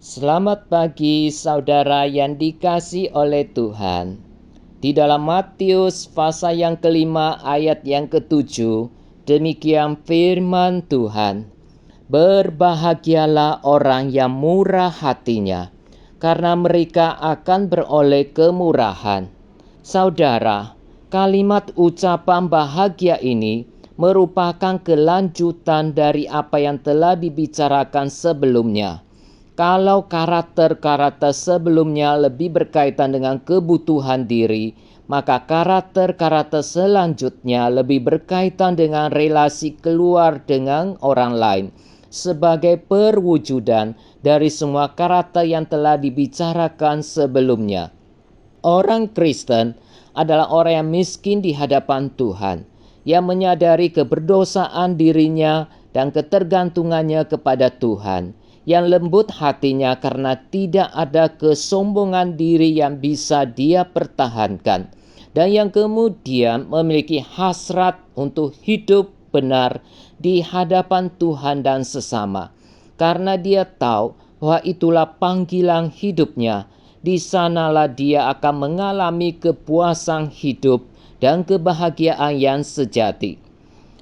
Selamat pagi saudara yang dikasihi oleh Tuhan. Di dalam Matius pasal yang kelima ayat yang ketujuh, demikian firman Tuhan. Berbahagialah orang yang murah hatinya, karena mereka akan beroleh kemurahan. Saudara, kalimat ucapan bahagia ini merupakan kelanjutan dari apa yang telah dibicarakan sebelumnya. Kalau karakter-karakter sebelumnya lebih berkaitan dengan kebutuhan diri, maka karakter-karakter selanjutnya lebih berkaitan dengan relasi keluar dengan orang lain, sebagai perwujudan dari semua karakter yang telah dibicarakan sebelumnya. Orang Kristen adalah orang yang miskin di hadapan Tuhan, yang menyadari keberdosaan dirinya dan ketergantungannya kepada Tuhan, yang lembut hatinya karena tidak ada kesombongan diri yang bisa dia pertahankan, dan yang kemudian memiliki hasrat untuk hidup benar di hadapan Tuhan dan sesama, karena dia tahu bahwa itulah panggilan hidupnya. Di sanalah dia akan mengalami kepuasan hidup dan kebahagiaan yang sejati.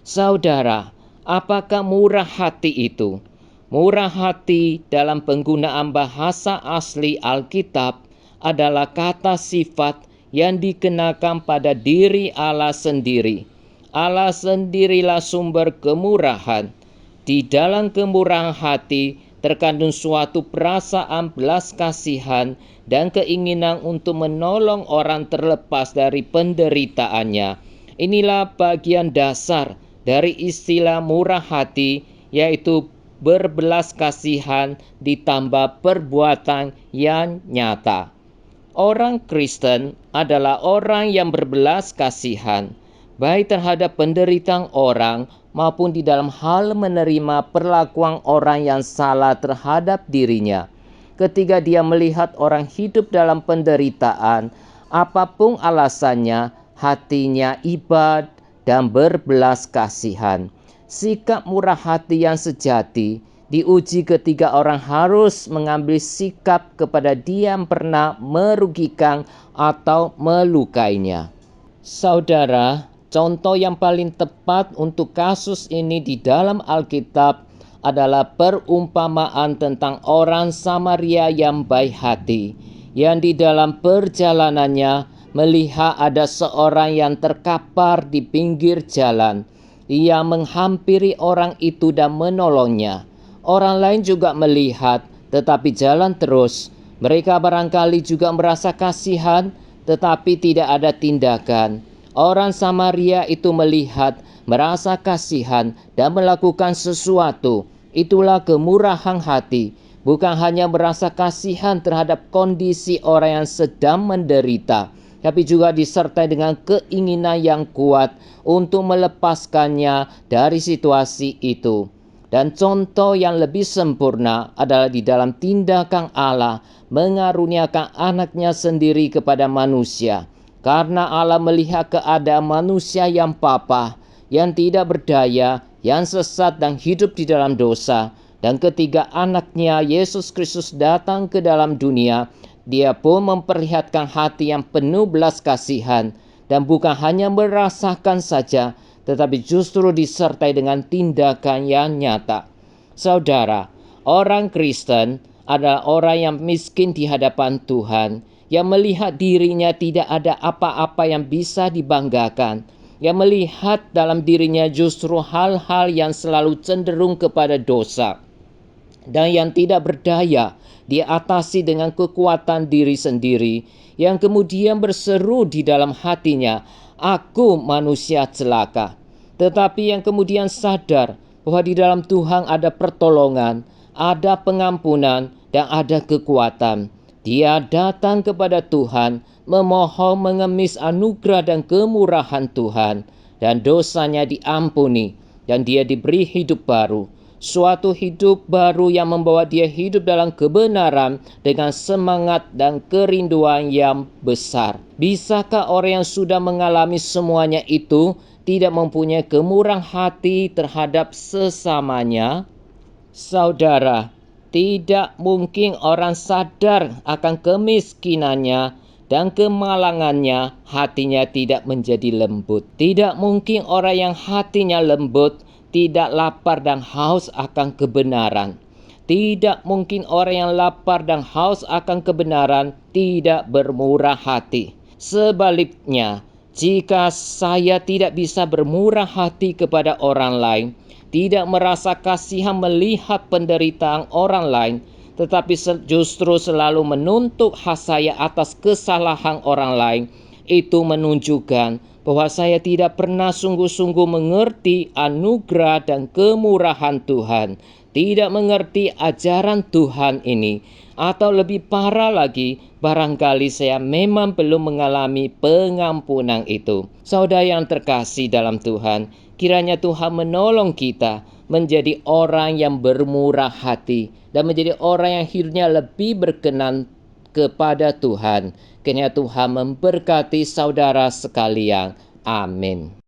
Saudara, apakah murah hati itu? Murah hati dalam penggunaan bahasa asli Alkitab adalah kata sifat yang dikenakan pada diri Allah sendiri. Allah sendirilah sumber kemurahan. Di dalam kemurahan hati terkandung suatu perasaan belas kasihan dan keinginan untuk menolong orang terlepas dari penderitaannya. Inilah bagian dasar dari istilah murah hati, yaitu berbelas kasihan ditambah perbuatan yang nyata. Orang Kristen adalah orang yang berbelas kasihan, baik terhadap penderitaan orang maupun di dalam hal menerima perlakuan orang yang salah terhadap dirinya. Ketika dia melihat orang hidup dalam penderitaan, apapun alasannya, hatinya iba dan berbelas kasihan. Sikap murah hati yang sejati diuji ketika orang harus mengambil sikap kepada dia yang pernah merugikan atau melukainya. Saudara, contoh yang paling tepat untuk kasus ini di dalam Alkitab adalah perumpamaan tentang orang Samaria yang baik hati, yang di dalam perjalanannya melihat ada seorang yang terkapar di pinggir jalan. Ia menghampiri orang itu dan menolongnya. Orang lain juga melihat, tetapi jalan terus. Mereka barangkali juga merasa kasihan, tetapi tidak ada tindakan. Orang Samaria itu melihat, merasa kasihan, dan melakukan sesuatu. Itulah kemurahan hati. Bukan hanya merasa kasihan terhadap kondisi orang yang sedang menderita, tapi juga disertai dengan keinginan yang kuat untuk melepaskannya dari situasi itu. Dan contoh yang lebih sempurna adalah di dalam tindakan Allah mengaruniakan anaknya sendiri kepada manusia. Karena Allah melihat keadaan manusia yang papa, yang tidak berdaya, yang sesat dan hidup di dalam dosa. Dan ketika anaknya Yesus Kristus datang ke dalam dunia, dia pun memperlihatkan hati yang penuh belas kasihan. Dan bukan hanya merasakan saja, tetapi justru disertai dengan tindakan yang nyata. Saudara, orang Kristen adalah orang yang miskin di hadapan Tuhan, yang melihat dirinya tidak ada apa-apa yang bisa dibanggakan, yang melihat dalam dirinya justru hal-hal yang selalu cenderung kepada dosa, dan yang tidak berdaya diatasi dengan kekuatan diri sendiri, yang kemudian berseru di dalam hatinya, "Aku manusia celaka." Tetapi yang kemudian sadar bahwa di dalam Tuhan ada pertolongan, ada pengampunan, dan ada kekuatan. Dia datang kepada Tuhan, memohon mengemis anugerah dan kemurahan Tuhan, dan dosanya diampuni, dan dia diberi hidup baru. Suatu hidup baru yang membawa dia hidup dalam kebenaran dengan semangat dan kerinduan yang besar. Bisakah orang yang sudah mengalami semuanya itu tidak mempunyai kemurahan hati terhadap sesamanya? Saudara, Tidak mungkin orang sadar akan kemiskinannya dan kemalangannya, hatinya tidak menjadi lembut. Tidak mungkin orang yang hatinya lembut tidak lapar dan haus akan kebenaran. Tidak mungkin orang yang lapar dan haus akan kebenaran tidak bermurah hati. Sebaliknya, jika saya tidak bisa bermurah hati kepada orang lain, tidak merasa kasihan melihat penderitaan orang lain, tetapi justru selalu menuntut hak saya atas kesalahan orang lain, itu menunjukkan bahwa saya tidak pernah sungguh-sungguh mengerti anugerah dan kemurahan Tuhan, tidak mengerti ajaran Tuhan ini, atau lebih parah lagi, barangkali saya memang belum mengalami pengampunan itu. Saudara yang terkasih dalam Tuhan, kiranya Tuhan menolong kita menjadi orang yang bermurah hati dan menjadi orang yang hidupnya lebih berkenan kepada Tuhan. Kiranya Tuhan memberkati saudara sekalian. Amin.